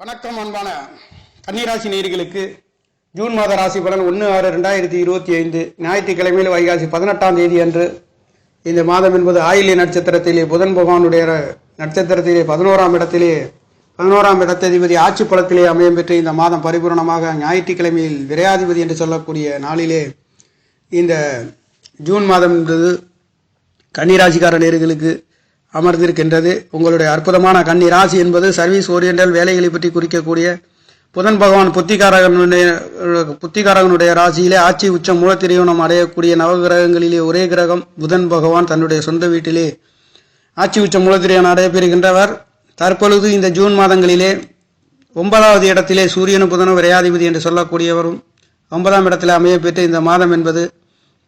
வணக்கம் அன்பான கன்னிராசி நேயர்களுக்கு ஜூன் மாத ராசி பலன் 1/6/2025 ஞாயிற்றுக்கிழமையில் வைகாசி 18ஆம் தேதி அன்று இந்த மாதம் என்பது ஆயில்ய நட்சத்திரத்திலே புதன் பகவானுடைய நட்சத்திரத்திலே 11ஆம் இடத்ததிபதி ஆட்சி பலத்திலே அமையம் பெற்று இந்த மாதம் பரிபூர்ணமாக ஞாயிற்றுக்கிழமையில் விரையாதிபதி என்று சொல்லக்கூடிய நாளிலே இந்த ஜூன் மாதம் என்பது கன்னிராசிக்கார நேயர்களுக்கு அமர்ந்திருக்கின்றது. உங்களுடைய அற்புதமான கன்னி ராசி என்பது சர்வீஸ் ஓரியண்டல் வேலைகளை பற்றி குறிக்கக்கூடிய புதன் பகவான் புத்திகாரகனுடைய ராசியிலே ஆட்சி உச்சம் மூலத்திரியோணம் அடையக்கூடிய நவகிரகங்களிலே ஒரே கிரகம் புதன் பகவான் தன்னுடைய சொந்த வீட்டிலே ஆட்சி உச்சம் மூலத்திரியோணம் அடையப்பெறுகின்றவர். தற்பொழுது இந்த ஜூன் மாதங்களிலே 9வது இடத்திலே சூரியனும் புதனும் விரையாதிபதி என்று சொல்லக்கூடியவரும் 9ஆம் இடத்திலே அமைய பெற்று இந்த மாதம் என்பது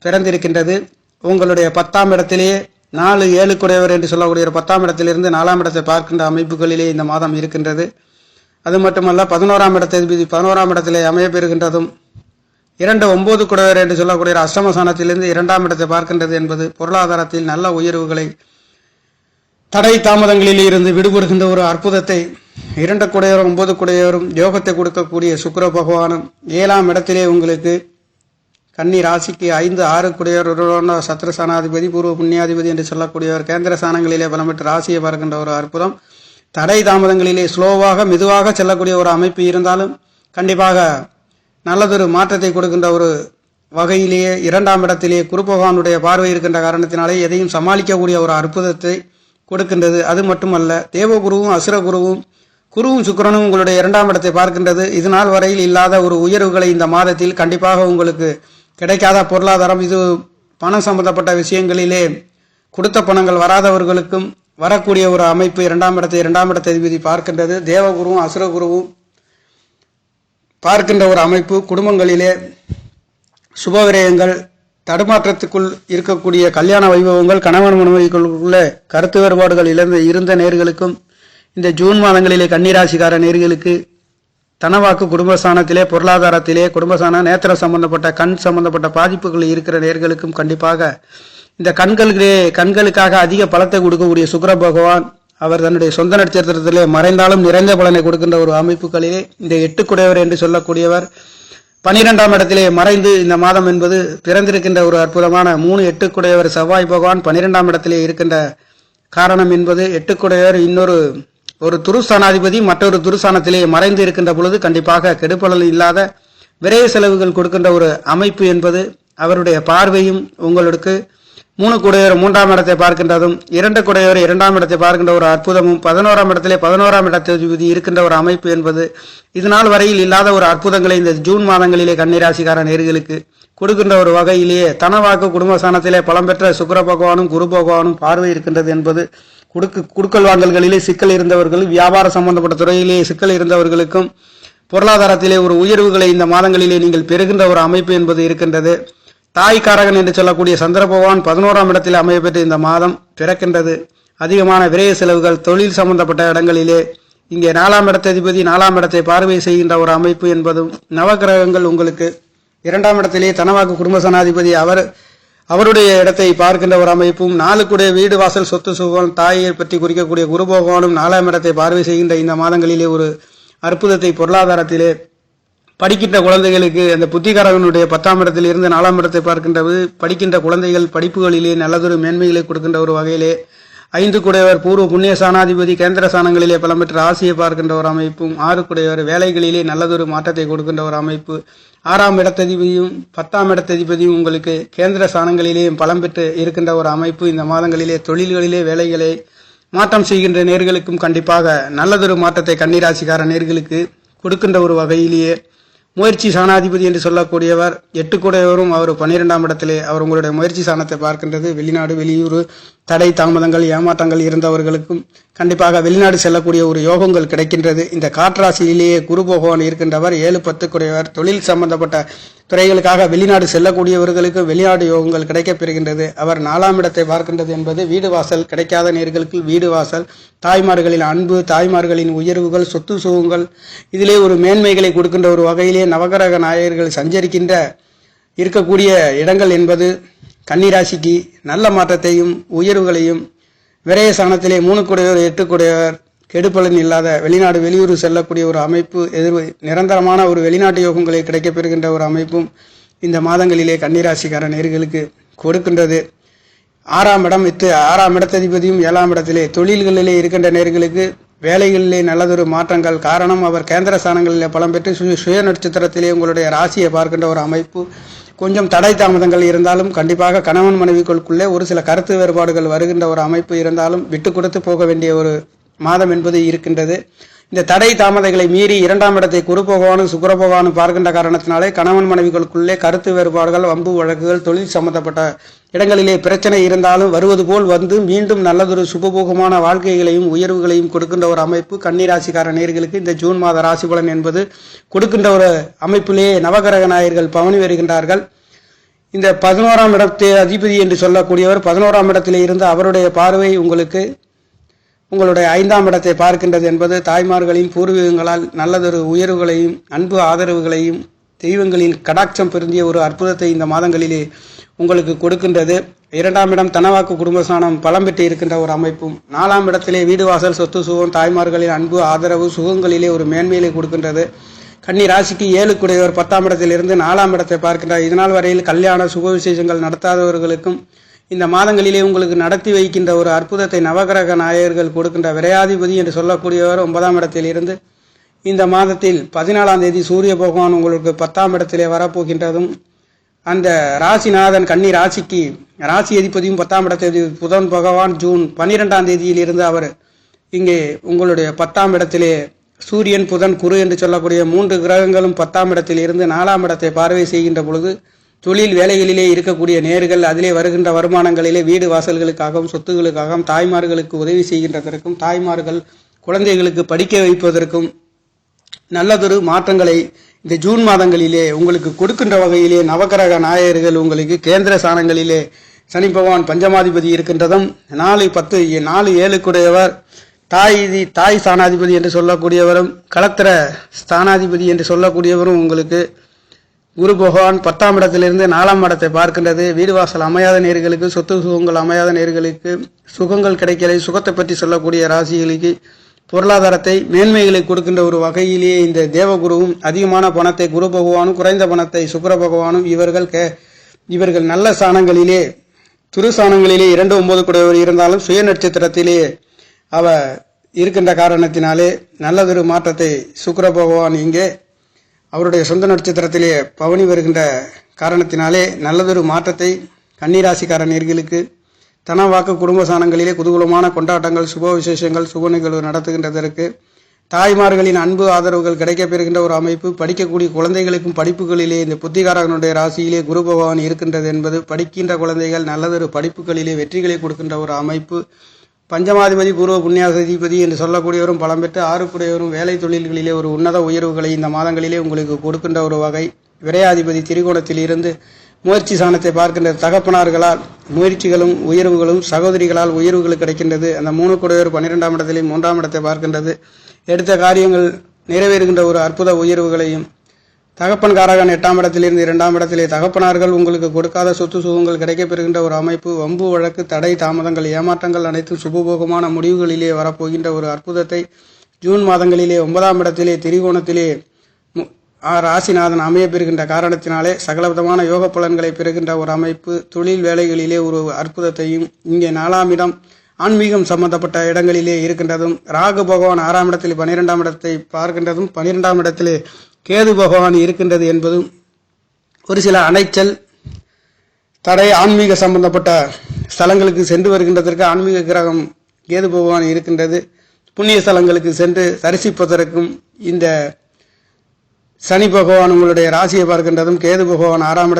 பிறந்திருக்கின்றது. உங்களுடைய 10ஆம் இடத்திலேயே 4-7 குடையவர் என்று சொல்லக்கூடிய 10ஆம் இடத்திலிருந்து 4ஆம் இடத்தை பார்க்கின்ற அமைப்புகளிலே இந்த மாதம் இருக்கின்றது. அது மட்டுமல்ல 11ஆம் இடத்ததிபதி 11ஆம் இடத்திலே அமைய பெறுகின்றதும் 2-9 குடையவர் என்று சொல்லக்கூடிய அஷ்டமஸ்தானத்திலிருந்து 2ஆம் இடத்தை பார்க்கின்றது என்பது பொருளாதாரத்தில் நல்ல உயர்வுகளை தடை தாமதங்களில் இருந்து விடுபடுகின்ற ஒரு அற்புதத்தை 2 குடையவரும் 9 குடையவரும் யோகத்தை கொடுக்கக்கூடிய சுக்கிர பகவானும் 7ஆம் இடத்திலே உங்களுக்கு கன்னி ராசிக்கு 5-6 குடையவருடன் சத்ருஸ்தானாதிபதி பூர்வ புண்ணியாதிபதி என்று சொல்லக்கூடியவர் கேந்திர ஸ்தானங்களிலே பலம் பெற்று ராசியை பார்க்கின்ற ஒரு அற்புதம். தடை தாமதங்களிலே ஸ்லோவாக மெதுவாக செல்லக்கூடிய ஒரு அமைப்பு இருந்தாலும் கண்டிப்பாக நல்லதொரு மாற்றத்தை கொடுக்கின்ற ஒரு வகையிலேயே 2ஆம் இடத்திலே குரு பகவானுடைய பார்வை இருக்கின்ற காரணத்தினாலே எதையும் சமாளிக்கக்கூடிய ஒரு அற்புதத்தை கொடுக்கின்றது. அது மட்டுமல்ல தேவகுருவும் அசுரகுருவும் குருவும் சுக்கிரனும் உங்களுடைய 2ஆம் இடத்தை பார்க்கின்றது. இதுநாள் வரையில் இல்லாத ஒரு உயர்வுகளை இந்த மாதத்தில் கண்டிப்பாக உங்களுக்கு கிடைக்காத பொருளாதாரம், இது பணம் சம்பந்தப்பட்ட விஷயங்களிலே கொடுத்த பணங்கள் வராதவர்களுக்கும் வரக்கூடிய ஒரு அமைப்பு 2ஆம் இடத்தை பார்க்கின்றது. தேவகுருவும் அசுரகுருவும் பார்க்கின்ற ஒரு அமைப்பு குடும்பங்களிலே சுபவிரயங்கள், தடுமாற்றத்துக்குள் இருக்கக்கூடிய கல்யாண வைபவங்கள், கணவன் மனைவிக்குள்ள கருத்து வேறுபாடுகள் இருந்த நேர்களுக்கும் இந்த ஜூன் மாதங்களிலே கன்னிராசிக்கார நேர்களுக்கு தனவாக்கு குடும்பஸ்தானத்திலே பொருளாதாரத்திலே குடும்பஸ்தான நேத்திர சம்பந்தப்பட்ட கண் சம்பந்தப்பட்ட பாதிப்புகள் இருக்கிற நேர்களுக்கும் கண்டிப்பாக இந்த கண்களுக்காக அதிக பலத்தை கொடுக்கக்கூடிய சுக்கிர பகவான் அவர் தன்னுடைய சொந்த நட்சத்திரத்திலே மறைந்தாலும் நிறைந்த பலனை கொடுக்கின்ற ஒரு அமைப்புகளிலே இந்த 8 குடையவர் என்று சொல்லக்கூடியவர் 12ஆம் இடத்திலே மறைந்து இந்த மாதம் என்பது பிறந்திருக்கின்ற ஒரு அற்புதமான 3-8 குடையவர் செவ்வாய் பகவான் 12ஆம் இடத்திலே இருக்கின்ற காரணம் என்பது 8 குடையவர் ஒரு துருஸ்தானாதிபதி மற்றொரு துருஸ்தானத்திலே மறைந்து இருக்கின்ற பொழுது கண்டிப்பாக கெடுபலன் இல்லாத விரைவு செலவுகள் கொடுக்கின்ற ஒரு அமைப்பு என்பது அவருடைய பார்வையும் உங்களுக்கு 3 குடையவர் 3ஆம் இடத்தை பார்க்கின்றதும் 2 குடையவர் 2ஆம் இடத்தை பார்க்கின்ற ஒரு அற்புதமும் 11ஆம் இடத்திலே 11ஆம் இடத்ததிபதி இருக்கின்ற ஒரு அமைப்பு என்பது இதுநாள் வரையில் இல்லாத ஒரு அற்புதங்களை இந்த ஜூன் மாதங்களிலே கன்னிராசிக்கார நேர்களுக்கு கொடுக்கின்ற ஒரு வகையிலேயே தனவாக்கு குடும்பஸ்தானத்திலே பலம் பெற்ற சுக்கிர பகவானும் குரு பகவானும் பார்வை இருக்கின்றது என்பது குடுக்கல் வாங்கல்களிலே சிக்கல் இருந்தவர்கள், வியாபார சம்பந்தப்பட்ட துறையிலே சிக்கல் இருந்தவர்களுக்கும் பொருளாதாரத்திலே ஒரு உயர்வுகளை இந்த மாதங்களிலே நீங்கள் பெறுகின்ற ஒரு அமைப்பு என்பது இருக்கின்றது. தாய்க்காரகன் என்று சொல்லக்கூடிய சந்திர பகவான் 11ஆம் இடத்தில் அமைய பெற்று இந்த மாதம் பிறக்கின்றது. அதிகமான விரைய செலவுகள் தொழில் சம்பந்தப்பட்ட இடங்களிலே இங்கே 4ஆம் இடத்ததிபதி 4ஆம் இடத்தை பார்வை செய்கின்ற ஒரு அமைப்பு என்பதும் நவகிரகங்கள் உங்களுக்கு 2ஆம் இடத்திலே தனவாக்கு குடும்பஸ்தானாதிபதி அவருடைய இடத்தை பார்க்கின்ற ஒரு அமைப்பும் 4 கூடிய வீடு வாசல் சொத்து சுகம் தாயை பற்றி குறிக்கக்கூடிய குரு பகவானும் 4ஆம் இடத்தை பார்வை செய்கின்ற இந்த மாதங்களிலே ஒரு அற்புதத்தை பொருளாதாரத்திலே படிக்கின்ற குழந்தைகளுக்கு அந்த புத்திகாரகனுடைய 10ஆம் இடத்தில் இருந்து 4ஆம் இடத்தை பார்க்கின்றது படிக்கின்ற குழந்தைகள் படிப்புகளிலே நல்லதொரு மேன்மைகளை கொடுக்கின்ற ஒரு வகையிலே 5 குடையவர் பூர்வ புண்ணிய ஸ்தானாதிபதி கேந்திர ஸ்தானங்களிலே பலம் பெற்ற ராசியை பார்க்கின்ற ஒரு அமைப்பும் 6 குடையவர் வேலைகளிலே நல்லதொரு மாற்றத்தை கொடுக்கின்ற ஒரு அமைப்பு 6ஆம் இடத்ததிபதியும் 10ஆம் இடத்ததிபதியும் உங்களுக்கு கேந்திர ஸ்தானங்களிலேயும் பலம் பெற்று இருக்கின்ற ஒரு அமைப்பு இந்த மாதங்களிலே தொழில்களிலே வேலைகளை மாற்றம் செய்கின்ற நேர்களுக்கும் கண்டிப்பாக நல்லதொரு மாற்றத்தை கன்னிராசிக்கார நேர்களுக்கு கொடுக்கின்ற ஒரு வகையிலேயே முயற்சி சாணாதிபதி என்று சொல்லக்கூடியவர் 8 குடையவரும் அவர் 12ஆம் இடத்திலே அவர் உங்களுடைய முயற்சி சாணத்தை பார்க்கின்றது. வெளிநாடு வெளியூர் தடை தாமதங்கள் ஏமாற்றங்கள் இருந்தவர்களுக்கும் கண்டிப்பாக வெளிநாடு செல்லக்கூடிய ஒரு யோகங்கள் கிடைக்கின்றது. இந்த காற்றாசியிலேயே குரு பகவான் இருக்கின்றவர் 7-10 குடையவர் தொழில் சம்பந்தப்பட்ட துறைகளுக்காக வெளிநாடு செல்லக்கூடியவர்களுக்கு வெளிநாடு யோகங்கள் கிடைக்கப்பெறுகின்றது. அவர் 4ஆம் இடத்தை பார்க்கின்றது என்பது வீடு வாசல் கிடைக்காத நேர்களுக்கு வீடு வாசல், தாய்மார்களின் அன்பு, தாய்மார்களின் உயர்வுகள், சொத்து சுகங்கள் இதிலே ஒரு மேன்மைகளை கொடுக்கின்ற ஒரு வகையிலே நவகிரக நாயகர்கள் சஞ்சரிக்கின்ற இருக்கக்கூடிய இடங்கள் என்பது கன்னிராசிக்கு நல்ல மாற்றத்தையும் உயர்வுகளையும் விரைய சாணத்திலே 3 குடையவர் 8 குடையவர் கெடுபலன் இல்லாத வெளிநாடு வெளியூர் செல்லக்கூடிய ஒரு அமைப்பு, நிரந்தரமான ஒரு வெளிநாட்டு யோகங்களை கிடைக்கப்பெறுகின்ற ஒரு அமைப்பும் இந்த மாதங்களிலே கன்னிராசிக்கார நேர்களுக்கு கொடுக்கின்றது. 6ஆம் இடம் வித்து 6ஆம் இடத்ததிபதியும் 7ஆம் இடத்திலே தொழில்களிலே இருக்கின்ற நேர்களுக்கு வேலைகளிலே நல்லதொரு மாற்றங்கள். காரணம், அவர் கேந்திர ஸ்தானங்களிலே பலம் பெற்று சுய நட்சத்திரத்திலே உங்களுடைய ராசியை பார்க்கின்ற ஒரு அமைப்பு. கொஞ்சம் தடை தாமதங்கள் இருந்தாலும் கண்டிப்பாக கணவன் மனைவிக்குள்ளே ஒரு சில கருத்து வேறுபாடுகள் வருகின்ற ஒரு அமைப்பு இருந்தாலும் விட்டு கொடுத்து போக வேண்டிய ஒரு மாதம் என்பது இருக்கின்றது. இந்த தடை தாமதங்களை மீறி 2ஆம் இடத்தை குரு பகவானும் சுக்கிர பகவானும் பார்க்கின்ற காரணத்தினாலே கணவன் மனைவிகளுக்குள்ளே கருத்து வேறுபாடுகள், வம்பு வழக்குகள், தொழில் சம்பந்தப்பட்ட இடங்களிலே பிரச்சனை இருந்தாலும் வருவது போல் வந்து மீண்டும் நல்லதொரு சுபபோகமான வாழ்க்கைகளையும் உயர்வுகளையும் கொடுக்கின்ற ஒரு அமைப்பு கன்னிராசிக்கார நேயர்களுக்கு இந்த ஜூன் மாத ராசி பலன் என்பது கொடுக்கின்ற ஒரு அமைப்பிலேயே நவகிரக நாயர்கள் பவனி வருகின்றார்கள். இந்த 11ஆம் இடத்தை அதிபதி என்று சொல்லக்கூடியவர் 11ஆம் இடத்திலே இருந்து அவருடைய பார்வை உங்களுடைய 5ஆம் இடத்தை பார்க்கின்றது என்பது தாய்மார்களின் பூர்வீகங்களால் நல்லதொரு உயர்வுகளையும் அன்பு ஆதரவுகளையும் தெய்வங்களின் கடாட்சம் பொருந்திய ஒரு அற்புதத்தை இந்த மாதங்களிலே உங்களுக்கு கொடுக்கின்றது. 2ஆம் இடம் தனவாக்கு குடும்பஸ்தானம் பலம் பெற்று இருக்கின்ற ஒரு அமைப்பும் 4ஆம் இடத்திலே வீடு வாசல் சொத்து சுகம் தாய்மார்களின் அன்பு ஆதரவு சுகங்களிலே ஒரு மேன்மையிலே கொடுக்கின்றது. கன்னி ராசிக்கு 7 குடையவர் 10ஆம் இடத்திலிருந்து 4ஆம் இடத்தை பார்க்கின்றார். இதனால் வரையில் கல்யாண சுப விசேஷங்கள் நடத்தாதவர்களுக்கும் இந்த மாதங்களிலே உங்களுக்கு நடத்தி வைக்கின்ற ஒரு அற்புதத்தை நவகிரக நாயகர்கள் கொடுக்கின்ற விரையாதிபதி என்று சொல்லக்கூடியவர் 9ஆம் இடத்தில் இருந்து இந்த மாதத்தில் 14ஆம் தேதி சூரிய பகவான் உங்களுக்கு 10ஆம் இடத்திலே வரப்போகின்றதும், அந்த ராசிநாதன் கன்னி ராசிக்கு ராசி அதிபதியும் 10ஆம் இடத்தில் புதன் பகவான் ஜூன் 12ஆம் தேதியில் இருந்து அவர் இங்கே உங்களுடைய 10ஆம் இடத்திலே சூரியன் புதன் குரு என்று சொல்லக்கூடிய 3 கிரகங்களும் 10ஆம் இடத்தில் இருந்து 4ஆம் இடத்தை பார்வை செய்கின்ற பொழுது தொழில் வேலைகளிலே இருக்கக்கூடிய நேர்கள் அதிலே வருகின்ற வருமானங்களிலே வீடு வாசல்களுக்காகவும் சொத்துகளுக்காகவும் தாய்மார்களுக்கு உதவி செய்கின்றதற்கும் தாய்மார்கள் குழந்தைகளுக்கு படிக்க வைப்பதற்கும் நல்லதொரு மாற்றங்களை இந்த ஜூன் மாதங்களிலே உங்களுக்கு கொடுக்கின்ற வகையிலே நவகிரக நாயகர்கள் உங்களுக்கு கேந்திர ஸ்தானங்களிலே சனி பகவான் பஞ்சமாதிபதி இருக்கின்றதும் 4-7 குடையவர் தாய் ஸ்தானாதிபதி என்று சொல்லக்கூடியவரும் களத்திர ஸ்தானாதிபதி என்று சொல்லக்கூடியவரும் உங்களுக்கு குரு பகவான் 10ஆம் இடத்திலிருந்து 4ஆம் இடத்தை பார்க்கின்றது. வீடு வாசல் அமையாத நேர்களுக்கு சொத்து சுகங்கள் அமையாத நேர்களுக்கு சுகங்கள் கிடைக்கலை, சுகத்தை பற்றி சொல்லக்கூடிய ராசிகளுக்கு பொருளாதாரத்தை மேன்மைகளை கொடுக்கின்ற ஒரு வகையிலேயே இந்த தேவகுருவும் அதிகமான பணத்தை குரு பகவானும் குறைந்த பணத்தை சுக்கிர பகவானும் இவர்கள் நல்ல ஸ்தானங்களிலே துருஸ்தானங்களிலே 2-9 குடையவர் இருந்தாலும் சுய நட்சத்திரத்திலே அவ இருக்கின்ற காரணத்தினாலே நல்லதொரு மாற்றத்தை சுக்கிர பகவான் இங்கே அவருடைய சொந்த நட்சத்திரத்திலே பவனி வருகின்ற காரணத்தினாலே நல்லதொரு மாற்றத்தை கன்னிராசிக்கார நேர்களுக்கு தனவாக்கு குடும்ப சாணங்களிலே குதூகலமான கொண்டாட்டங்கள் சுப விசேஷங்கள் சுப நிகழ்வு நடத்துகின்றதற்கு தாய்மார்களின் அன்பு ஆதரவுகள் கிடைக்கப்பெறுகின்ற ஒரு அமைப்பு. படிக்கக்கூடிய குழந்தைகளுக்கும் படிப்புகளிலே இந்த புத்திகாரகனுடைய ராசியிலே குரு பகவான் இருக்கின்றது என்பது படிக்கின்ற குழந்தைகள் நல்லதொரு படிப்புகளிலே வெற்றிகளை கொடுக்கின்ற ஒரு அமைப்பு. பஞ்சமாதிபதி பூர்வ புண்ணியாதிபதி என்று சொல்லக்கூடியவரும் பலம் பெற்று 6 குடையவரும் வேலை தொழில்களிலே ஒரு உன்னத உயர்வுகளை இந்த மாதங்களிலே உங்களுக்கு கொடுக்கின்ற ஒரு வகை. விரையாதிபதி திரிகோணத்தில் இருந்து முயற்சி சாணத்தை பார்க்கின்ற தகப்பனார்களால் முயற்சிகளும் உயர்வுகளும் சகோதரிகளால் உயர்வுகள் கிடைக்கின்றது. அந்த 3 குடையவர் 12ஆம் இடத்திலே 3ஆம் இடத்தை பார்க்கின்றது. எடுத்த காரியங்கள் நிறைவேறுகின்ற ஒரு அற்புத உயர்வுகளையும் தகப்பன் காரகன் 8ஆம் இடத்திலிருந்து 2ஆம் இடத்திலே தகப்பனார்கள் உங்களுக்கு கொடுக்காத சொத்து சுகங்கள் கிடைக்கப்பெறுகின்ற ஒரு அமைப்பு. வம்பு வழக்கு தடை தாமதங்கள் ஏமாற்றங்கள் அனைத்தும் சுபபோகமான முடிவுகளிலே வரப்போகின்ற ஒரு அற்புதத்தை ஜூன் மாதங்களிலே 9ஆம் இடத்திலே திரிகோணத்திலே ராசிநாதன் அமைய பெறுகின்ற காரணத்தினாலே சகலவிதமான யோக பலன்களை பெறுகின்ற ஒரு அமைப்பு. தொழில் வேலைகளிலே ஒரு அற்புதத்தையும் இங்கே 4ஆம் இடம் ஆன்மீகம் சம்பந்தப்பட்ட இடங்களிலே இருக்கின்றதும் ராகு பகவான் 6ஆம் இடத்தில் 12ஆம் இடத்தை பார்க்கின்றதும் 12ஆம் இடத்திலே கேது பகவான் இருக்கின்றது என்பதும் ஒரு சில அணைச்சல் தடை ஆன்மீக சம்பந்தப்பட்ட ஸ்தலங்களுக்கு சென்று வருகின்றதற்கு ஆன்மீக கிரகம் கேது பகவான் இருக்கின்றது. புண்ணிய ஸ்தலங்களுக்கு சென்று தரிசிப்பதற்கும் இந்த சனி பகவான் உங்களுடைய ராசியை பார்க்கின்றதும் கேது பகவான் 6ஆம்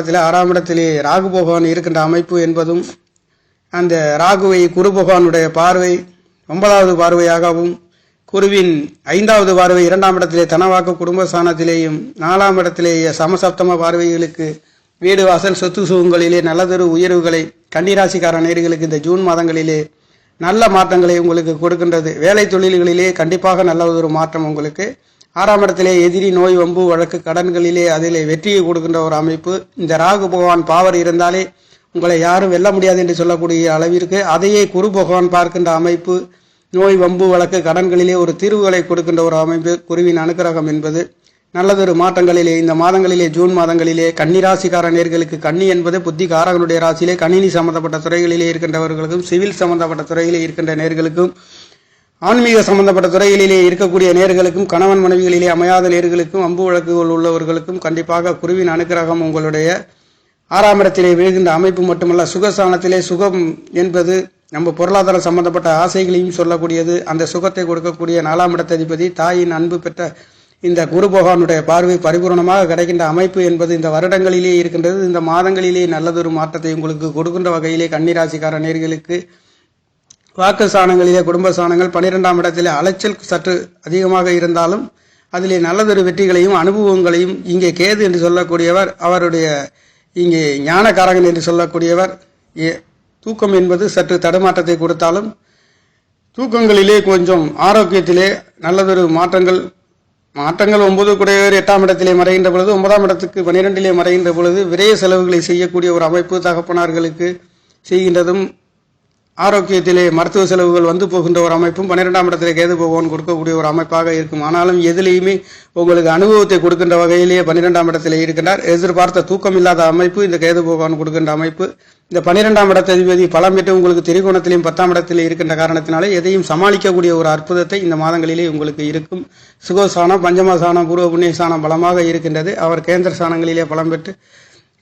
இடத்திலே ராகு பகவான் இருக்கின்ற அமைப்பு என்பதும் அந்த ராகுவை குரு பகவானுடைய பார்வை 9வது பார்வையாகவும் குருவின் 5வது பார்வை 2ஆம் இடத்திலே தனவாக்கு குடும்பஸ்தானத்திலேயும் 4ஆம் இடத்திலேயே சமசப்தம பார்வைகளுக்கு வீடு வாசல் சொத்து சுகங்களிலே நல்லதொரு உயர்வுகளை கன்னிராசிக்கார நேயர்களுக்கு இந்த ஜூன் மாதங்களிலே நல்ல மாற்றங்களை உங்களுக்கு கொடுக்கின்றது. வேலை தொழில்களிலே கண்டிப்பாக நல்ல ஒரு மாற்றம் உங்களுக்கு. 6ஆம் இடத்திலே எதிரி நோய் வம்பு வழக்கு கடன்களிலே அதிலே வெற்றியை கொடுக்கின்ற ஒரு அமைப்பு. இந்த ராகு பகவான் பாவர் இருந்தாலே உங்களை யாரும் வெல்ல முடியாது என்று சொல்லக்கூடிய அளவிற்கு அதையே குரு பகவான் பார்க்கின்ற அமைப்பு. நோய் வம்பு வழக்கு கடன்களிலே ஒரு தீர்வுகளை கொடுக்கின்ற ஒரு அமைப்பு குருவின் அனுக்கிரகம் என்பது நல்லதொரு மாற்றங்களிலே இந்த மாதங்களிலே ஜூன் மாதங்களிலே கன்னிராசிக்கார நேர்களுக்கு கன்னி என்பது புத்தி காரகனுடைய ராசியிலே கணினி சம்பந்தப்பட்ட துறைகளிலே இருக்கின்றவர்களுக்கும் சிவில் சம்பந்தப்பட்ட துறையிலே இருக்கின்ற நேர்களுக்கும் ஆன்மீக சம்பந்தப்பட்ட துறைகளிலே இருக்கக்கூடிய நேர்களுக்கும் கணவன் மனைவிகளிலே அமையாத நேர்களுக்கும் அம்பு வழக்குகள் உள்ளவர்களுக்கும் கண்டிப்பாக குருவின் அனுக்கிரகம் உங்களுடைய 6ஆம் இடத்திலே விழுகின்ற அமைப்பு மட்டுமல்ல, சுகஸ்தானத்திலே சுகம் என்பது நம்ம பொருளாதார சம்பந்தப்பட்ட ஆசைகளையும் சொல்லக்கூடியது. அந்த சுகத்தை கொடுக்கக்கூடிய 4ஆம் இடத்ததிபதி தாயின் அன்பு பெற்ற இந்த குரு பகவானுடைய பார்வை பரிபூர்ணமாக கிடைக்கின்ற அமைப்பு என்பது இந்த வருடங்களிலே இருக்கின்றது. இந்த மாதங்களிலே நல்லதொரு மாற்றத்தை உங்களுக்கு கொடுக்கின்ற வகையிலே கன்னிராசிக்கார நேர்களுக்கு வாக்கு ஸ்தானங்களிலே குடும்ப ஸ்தானங்கள் 12ஆம் இடத்திலே அலைச்சல் சற்று அதிகமாக இருந்தாலும் அதிலே நல்லதொரு வெற்றிகளையும் அனுபவங்களையும் இங்கே கேது என்று சொல்லக்கூடியவர் அவருடைய இங்கே ஞானகாரகன் என்று சொல்லக்கூடியவர் தூக்கம் என்பது சற்று தடுமாற்றத்தை கொடுத்தாலும் தூக்கங்களிலே கொஞ்சம் ஆரோக்கியத்திலே நல்லதொரு மாற்றங்கள் 9 குடையவர் 8ஆம் இடத்திலே மறைகின்ற பொழுது 9ஆம் இடத்துக்கு 12லே மறைகின்ற பொழுது விரைய செலவுகளை செய்யக்கூடிய ஒரு அமைப்பு தகப்பனார்களுக்கு செய்கின்றதும் ஆரோக்கியத்திலே மருத்துவ செலவுகள் வந்து போகின்ற ஒரு அமைப்பும் 12ஆம் இடத்திலே கேது பகவான் கொடுக்கக்கூடிய ஒரு அமைப்பாக இருக்கும். ஆனாலும் எதிலையுமே உங்களுக்கு அனுபவத்தை கொடுக்கின்ற வகையிலேயே 12ஆம் இடத்திலே இருக்கின்றார். எதிர்பார்த்த தூக்கம் இல்லாத அமைப்பு இந்த கேது பகவான் கொடுக்கின்ற அமைப்பு. இந்த 12ஆம் இடத்ததிபதி பலம் பெற்று உங்களுக்கு திரிகோணத்திலையும் 10ஆம் இடத்திலே இருக்கின்ற காரணத்தினாலே எதையும் சமாளிக்கக்கூடிய ஒரு அற்புதத்தை இந்த மாதங்களிலே உங்களுக்கு இருக்கும். சுகஸ்தானம் பஞ்சமஸ்தானம் பூர்வ புண்ணியஸ்தானம் பலமாக இருக்கின்றது. அவர் கேந்திர ஸ்தானங்களிலே பலம் பெற்று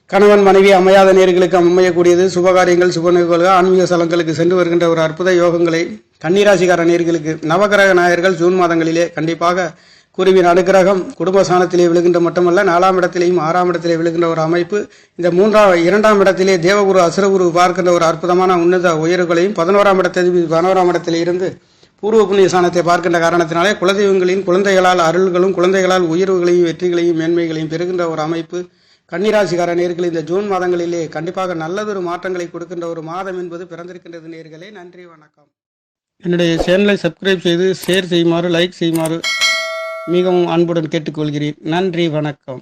கணவன் மனைவி அமையாத நேர்களுக்கு அமையக்கூடியது. சுபகாரியங்கள் சுபநிகழ்வுகள் ஆன்மீக ஸ்தலங்களுக்கு சென்று வருகின்ற ஒரு அற்புத யோகங்களை கன்னிராசிக்கார நேர்களுக்கு நவகிரக நாயர்கள் ஜூன் மாதங்களிலே கண்டிப்பாக குருவின் அனுக்கிரகம் குடும்பஸ்தானத்திலே விழுகின்ற மட்டுமல்ல 4ஆம் இடத்திலேயும் 6ஆம் இடத்திலே விழுகின்ற ஒரு அமைப்பு. இந்த 2ஆம் இடத்திலே தேவகுரு அசுரகுரு பார்க்கின்ற ஒரு அற்புதமான உன்னத உயர்வுகளையும் 11ஆம் இடத்தில் 11ஆம் இடத்திலே இருந்து பூர்வ புண்ணிய ஸ்தானத்தை பார்க்கின்ற காரணத்தினாலே குலதெய்வங்களின் குழந்தைகளால் அருள்களும் குழந்தைகளால் உயர்வுகளையும் வெற்றிகளையும் மேன்மைகளையும் பெறுகின்ற ஒரு அமைப்பு. கன்னிராசிக்கார நேர்கள் இந்த ஜூன் மாதங்களிலே கண்டிப்பாக நல்லதொரு மாற்றங்களை கொடுக்கின்ற ஒரு மாதம் என்பது பிறந்திருக்கின்றது. நேர்களே, நன்றி, வணக்கம். என்னுடைய சேனலை சப்ஸ்கிரைப் செய்து ஷேர் செய்யுமாறு லைக் செய்யுமாறு மிகவும் அன்புடன் கேட்டுக்கொள்கிறேன். நன்றி, வணக்கம்.